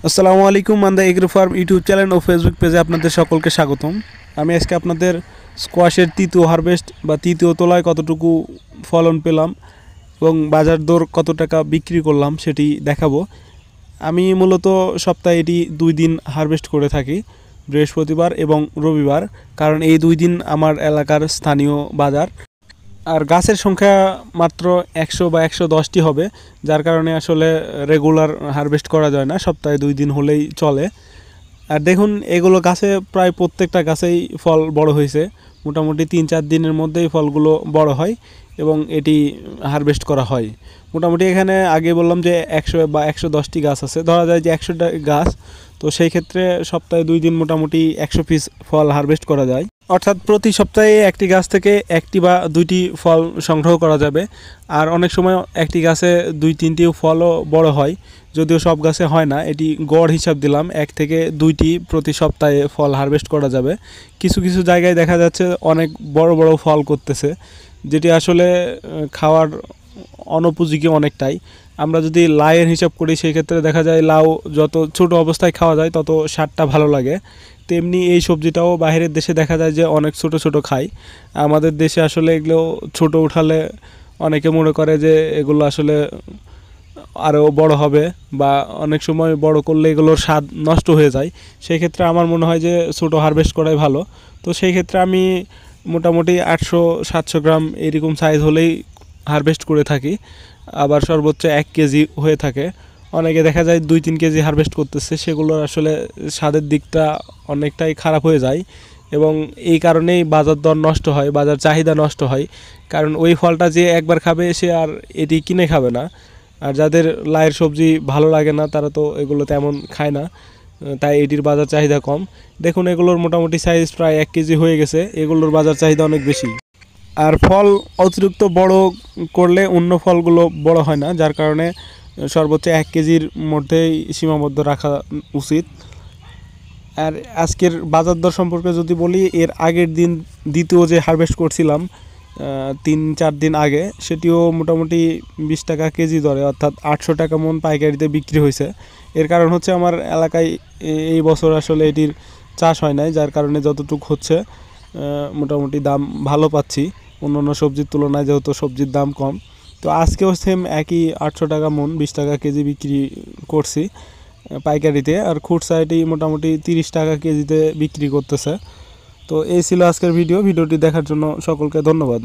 আসসালামু আলাইকুম Manda agro farm YouTube channel ও ফেসবুক পেজে আপনাদের সকলকে স্বাগতম। আমি আজকে আপনাদের স্কোয়াশের তৃতীয় হারভেস্ট বা তৃতীয় তোলায় কতটুকু ফলন পেলাম এবং বাজার দর কত টাকা বিক্রি করলাম সেটি দেখাবো। আমি মূলত সপ্তাহে এটি 2 দিন হারভেস্ট করে থাকি, বৃহস্পতিবার এবং রবিবার, কারণ এই 2 দিন আমার এলাকার স্থানীয় বাজার। আর গাছের সংখ্যা মাত্র 100 বা 110টি হবে, যার কারণে আসলে রেগুলার হারভেস্ট করা যায় না, সপ্তাহে 2 দিন হলেই চলে। আর দেখুন, এগুলো গাছে প্রায় প্রত্যেকটা গাছেই ফল বড় হয়েছে, মোটামুটি 3-4 দিনের মধ্যেই ফলগুলো বড় হয় এবং এটি হারভেস্ট করা হয়। মোটামুটি এখানে আগে বললাম যে 100 বা 110টি গাছ আছে, ধরা যায় যে 100টা গাছ, তো সেই ক্ষেত্রে সপ্তাহে 2 দিন মোটামুটি 100 পিস ফল হারভেস্ট করা যায়। অর্থাৎ প্রতি সপ্তাহে একটি গাছ থেকে একটি বা দুইটি ফল সংগ্রহ করা যাবে। আর অনেক সময় একটি গাছে 2-3টিও ফলও বড় হয়, যদিও সব গাছে হয় না। এটি গড় হিসাব দিলাম, 1 থেকে 2টি প্রতি সপ্তাহে ফল হারভেস্ট করা যাবে। কিছু কিছু জায়গায় দেখা যাচ্ছে অনেক বড় বড় ফল করতেছে, যেটি আসলে খাওয়ার অনুপযোগী অনেকটাই। আমরা যদি লাউয়ের হিসাব করি, সেই ক্ষেত্রে দেখা যায় লাউ যত ছোট অবস্থায় খাওয়া যায় তত স্বাদটা ভালো লাগে। তেমনি এই সবজিটাও বাইরের দেশে দেখা যায় যে অনেক ছোট ছোট খায়। আমাদের দেশে আসলে এগুলো ছোট উঠালে অনেকে মনে করে যে এগুলো আসলে আরও বড় হবে, বা অনেক সময় বড় করলে এগুলোর স্বাদ নষ্ট হয়ে যায়। সেই ক্ষেত্রে আমার মনে হয় যে ছোট হারভেস্ট করাই ভালো। তো সেই ক্ষেত্রে আমি মোটামুটি 800-700 গ্রাম এরকম সাইজ হলেই হারভেস্ট করে থাকি। আবার সর্বোচ্চ 1 কেজি হয়ে থাকে। অনেকে দেখা যায় 2-3 কেজি হারভেস্ট করতেছে, সেগুলোর আসলে স্বাদের দিকটা অনেকটাই খারাপ হয়ে যায় এবং এই কারণেই বাজার দর নষ্ট হয়, বাজার চাহিদা নষ্ট হয়। কারণ ওই ফলটা যে একবার খাবে সে আর এটি কিনে খাবে না। আর যাদের লাইয়ের সবজি ভালো লাগে না তারা তো এগুলো তেমন খায় না, তাই এটির বাজার চাহিদা কম। দেখুন, এগুলোর মোটামুটি সাইজ প্রায় 1 কেজি হয়ে গেছে, এগুলোর বাজার চাহিদা অনেক বেশি। আর ফল অতিরিক্ত বড় করলে অন্য ফলগুলো বড় হয় না, যার কারণে সর্বোচ্চ 1 কেজির মধ্যেই সীমাবদ্ধ রাখা উচিত। আর আজকের বাজার দর সম্পর্কে যদি বলি, এর আগের দিন দ্বিতীয় যে হারভেস্ট করছিলাম 3-4 দিন আগে, সেটিও মোটামুটি 20 টাকা কেজি দরে, অর্থাৎ 800 টাকা মন পাইকারিতে বিক্রি হয়েছে। এর কারণ হচ্ছে আমার এলাকায় এই বছর আসলে এটির চাষ হয় নাই, যার কারণে যতটুকু হচ্ছে মোটামুটি দাম ভালো পাচ্ছি অন্যান্য সবজির তুলনায়, যেহেতু সবজির দাম কম। তো আজকেও সেম একই 800 টাকা মন 20 টাকা কেজি বিক্রি করছি পাইকারিতে। আর খুচরা এটি মোটামুটি 30 টাকা কেজিতে বিক্রি করতেছে। তো এই ছিল আজকের ভিডিওটি দেখার জন্য সকলকে ধন্যবাদ।